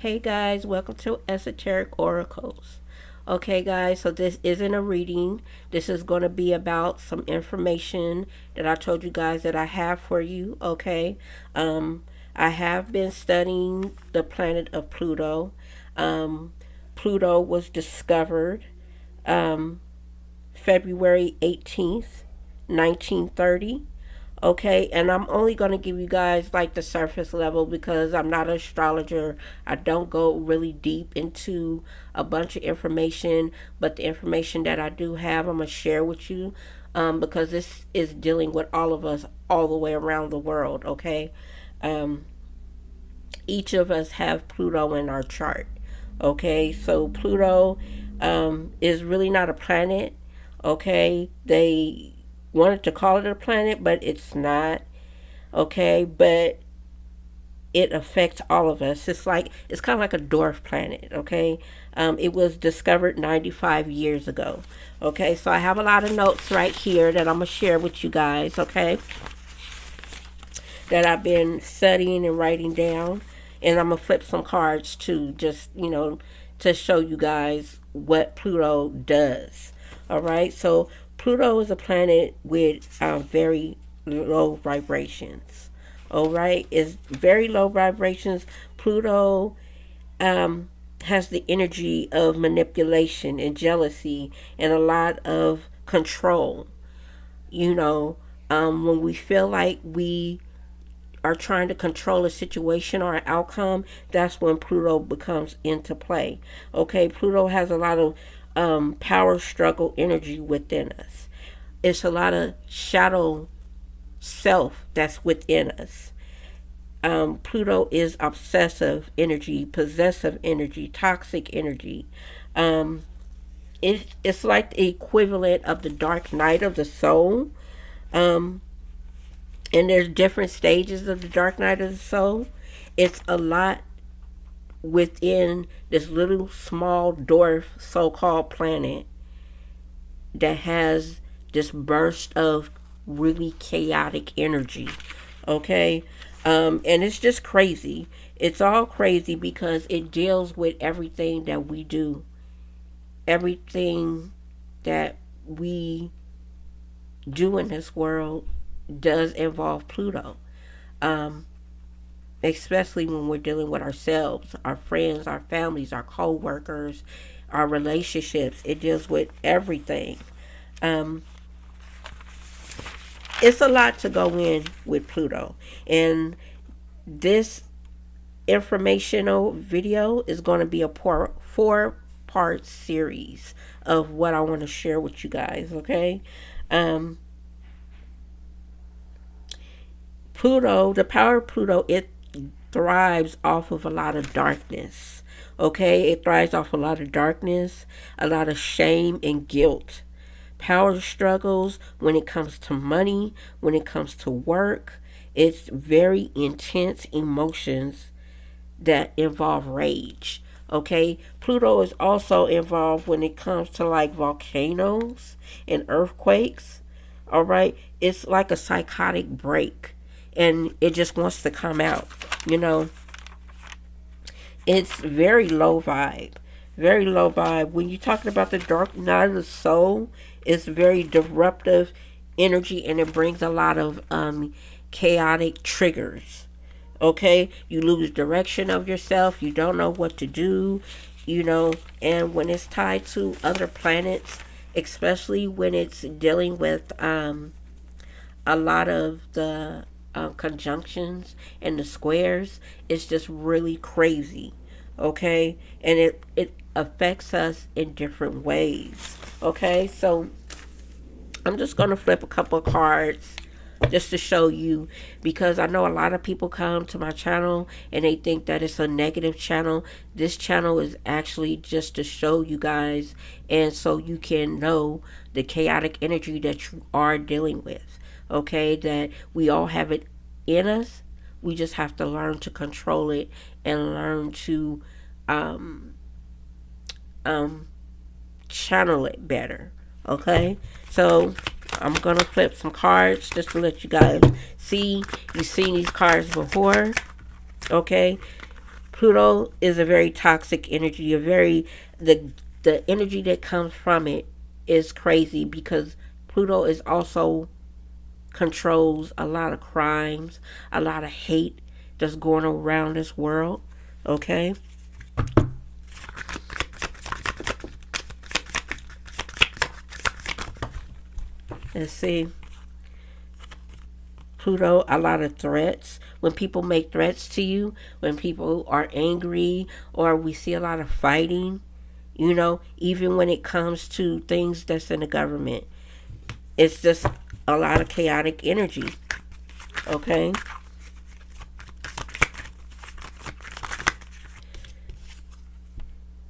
Hey guys, welcome to Esoteric Oracles. Okay, guys, so this isn't a reading. This is going to be about some information that I told you guys that I have for you. Okay, I have been studying the planet of Pluto. Um, Pluto was discovered um, February 18th, 1930. Okay, and I'm only going to give you guys like the surface level because I'm not an astrologer. I don't go really deep into a bunch of information, but the information that I do have, I'm going to share with you because this is dealing with all of us all the way around the world. Okay, um, each of us have Pluto in our chart. Okay, so Pluto is really not a planet. Okay, they wanted to call it a planet, but it's not. Okay, but it affects all of us. It's kind of like a dwarf planet. Okay, it was discovered 95 years ago. Okay, so I have a lot of notes right here that I'm gonna share with you guys. Okay, that I've been studying and writing down. And I'm going to flip some cards too, just, to show you guys what Pluto does. All right. So Pluto is a planet with very low vibrations. All right. It's very low vibrations. Pluto has the energy of manipulation and jealousy and a lot of control. When we feel like we are trying to control a situation or an outcome, that's when Pluto becomes into play. Okay, Pluto has a lot of power struggle energy within us. It's a lot of shadow self that's within us. Pluto is obsessive energy, possessive energy, toxic energy. Um, it's like the equivalent of the dark night of the soul. Um, and there's different stages of the dark night of the soul. It's a lot within this little small dwarf so-called planet that has this burst of really chaotic energy. Okay, and it's just crazy. It's all crazy because it deals with everything that we do, everything that we do in this world does involve Pluto. Um, Especially when we're dealing with ourselves, our friends, our families, our co-workers, our relationships. It deals with everything. Um, it's a lot to go in with Pluto. And this informational video is going to be a four-part series of what I want to share with you guys, okay? Um, Pluto, the power of Pluto, it thrives off of a lot of darkness. Okay, it thrives off a lot of darkness, a lot of shame and guilt. Power struggles when it comes to money, when it comes to work. It's very intense emotions that involve rage. Okay, Pluto is also involved when it comes to like volcanoes and earthquakes. All right, it's like a psychotic break and it just wants to come out. You know, it's very low vibe. Very low vibe. When you're talking about the dark night of the soul, it's very disruptive energy and it brings a lot of chaotic triggers. Okay? You lose direction of yourself. You don't know what to do. And when it's tied to other planets, especially when it's dealing with a lot of the conjunctions and the squares, it's just really crazy. Okay, and it affects us in different ways. Okay, so I'm just gonna flip a couple of cards just to show you, because I know a lot of people come to my channel and they think that it's a negative channel. This channel is actually just to show you guys and so you can know the chaotic energy that you are dealing with. Okay, that we all have it in us. We just have to learn to control it and learn to um, um, channel it better. Okay, so I'm gonna flip some cards just to let you guys see. You've seen these cards before. Okay, Pluto is a very toxic energy, a very the energy that comes from it is crazy because Pluto is also controls a lot of crimes, a lot of hate that's going around this world. Okay? Let's see. Pluto, a lot of threats. When people make threats to you, when people are angry, or we see a lot of fighting, even when it comes to things that's in the government, it's just a lot of chaotic energy. Okay?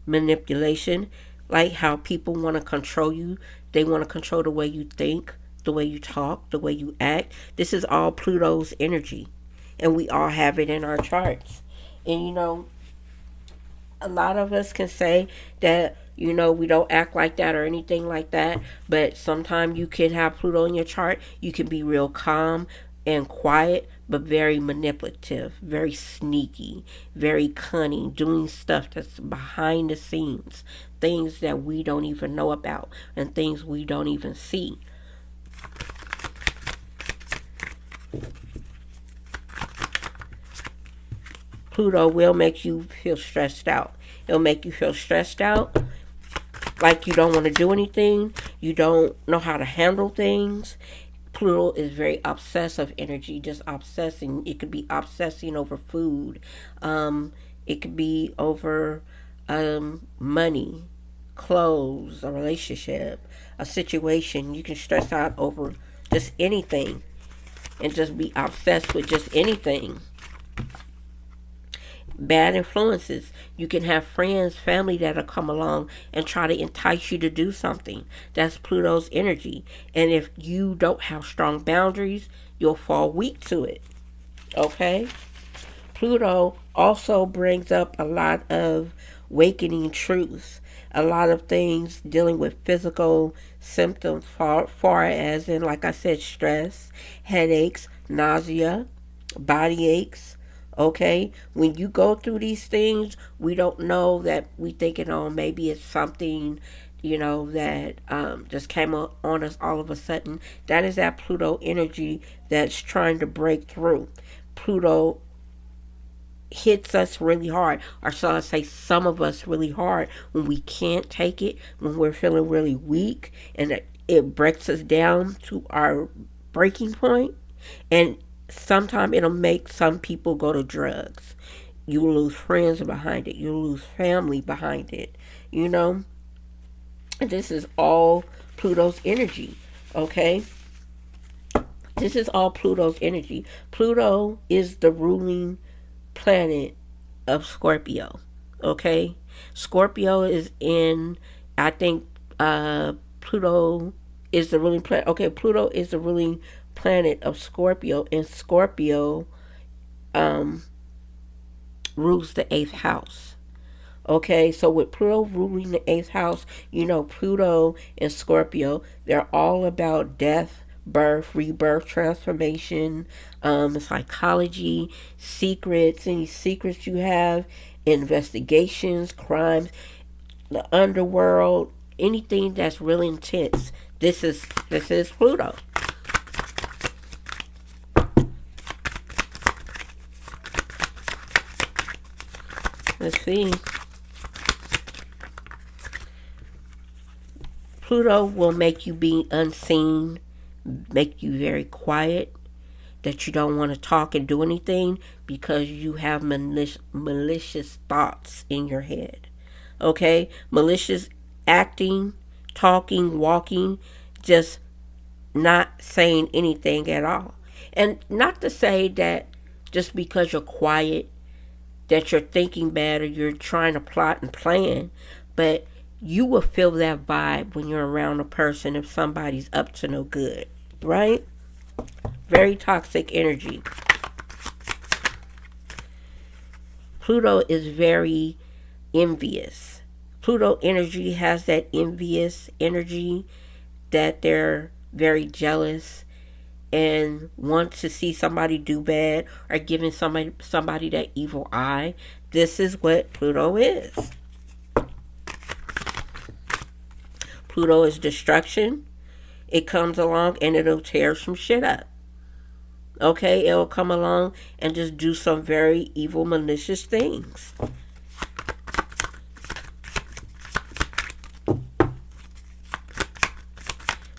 Manipulation, like how people want to control you. They want to control the way you think, the way you talk, the way you act. This is all Pluto's energy, and we all have it in our charts. And a lot of us can say that we don't act like that or anything like that, but sometimes you can have Pluto in your chart. You can be real calm and quiet, but very manipulative, very sneaky, very cunning, doing stuff that's behind the scenes, things that we don't even know about and things we don't even see. Pluto will make you feel stressed out. It'll make you feel stressed out, like you don't want to do anything, you don't know how to handle things. Pluto is very obsessive energy, just obsessing. It could be obsessing over food. It could be over money, clothes, a relationship, a situation. You can stress out over just anything and just be obsessed with just anything. Bad influences. You can have friends, family that'll come along and try to entice you to do something. That's Pluto's energy. And if you don't have strong boundaries, you'll fall weak to it. Okay? Pluto also brings up a lot of awakening truths, a lot of things dealing with physical symptoms, far as in, like I said, stress, headaches, nausea, body aches. Okay, when you go through these things, we don't know that we thinking, oh, maybe it's something, that just came on us all of a sudden. That is that Pluto energy that's trying to break through. Pluto hits us really hard, or shall I say, some of us really hard when we can't take it, when we're feeling really weak, and it breaks us down to our breaking point. And sometimes it'll make some people go to drugs. You lose friends behind it. You lose family behind it. And this is all Pluto's energy. Okay? This is all Pluto's energy. Pluto is the ruling planet of Scorpio. Okay? Scorpio is in, I think, Pluto is the ruling planet. Okay, Pluto is the ruling planet of Scorpio, and Scorpio um, rules the eighth house. Okay, so with Pluto ruling the eighth house, Pluto and Scorpio, they're all about death, birth, rebirth, transformation, psychology, secrets, any secrets you have, investigations, crimes, the underworld, anything that's really intense. This is Pluto. Let's see. Pluto will make you be unseen, make you very quiet, that you don't want to talk and do anything because you have malicious thoughts in your head. Okay? Malicious acting, talking, walking, just not saying anything at all. And not to say that just because you're quiet that you're thinking bad or you're trying to plot and plan, but you will feel that vibe when you're around a person if somebody's up to no good, right? Very toxic energy. Pluto is very envious. Pluto energy has that envious energy, that they're very jealous and want to see somebody do bad or giving somebody that evil eye, this is what Pluto is. Pluto is destruction. It comes along and it'll tear some shit up. Okay, it'll come along and just do some very evil, malicious things.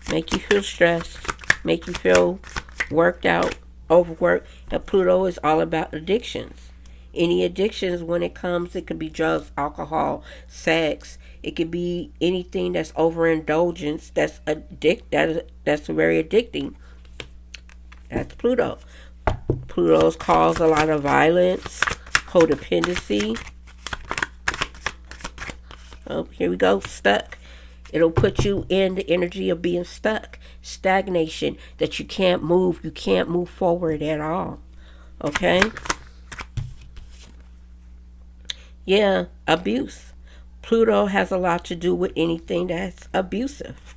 Make you feel stressed, make you feel worked out, overworked. And Pluto is all about addictions. Any addictions when it comes, it could be drugs, alcohol, sex. It could be anything that's overindulgence that's very addicting. That's Pluto. Pluto's cause a lot of violence, codependency. Oh, here we go, stuck. It'll put you in the energy of being stuck, stagnation, that you can't move forward at all. Okay? Yeah, abuse. Pluto has a lot to do with anything that's abusive.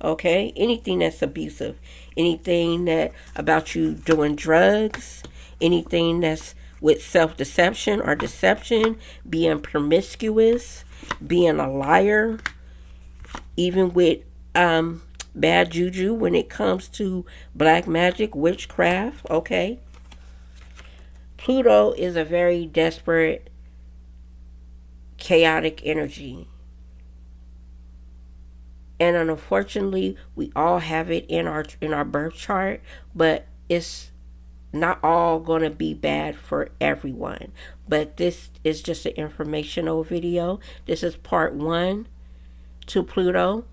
Okay? Anything that's abusive. Anything that about you doing drugs, anything that's with self-deception or deception, being promiscuous, being a liar, even with bad juju when it comes to black magic, witchcraft. Okay, Pluto is a very desperate, chaotic energy, and unfortunately we all have it in our birth chart, but it's not all going to be bad for everyone. But this is just an informational video. This is part 1 to Pluto.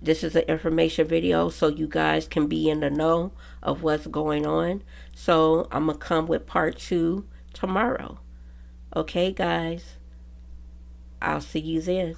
This is an information video so you guys can be in the know of what's going on. So I'm going to come with part 2 tomorrow. Okay, guys? I'll see you then.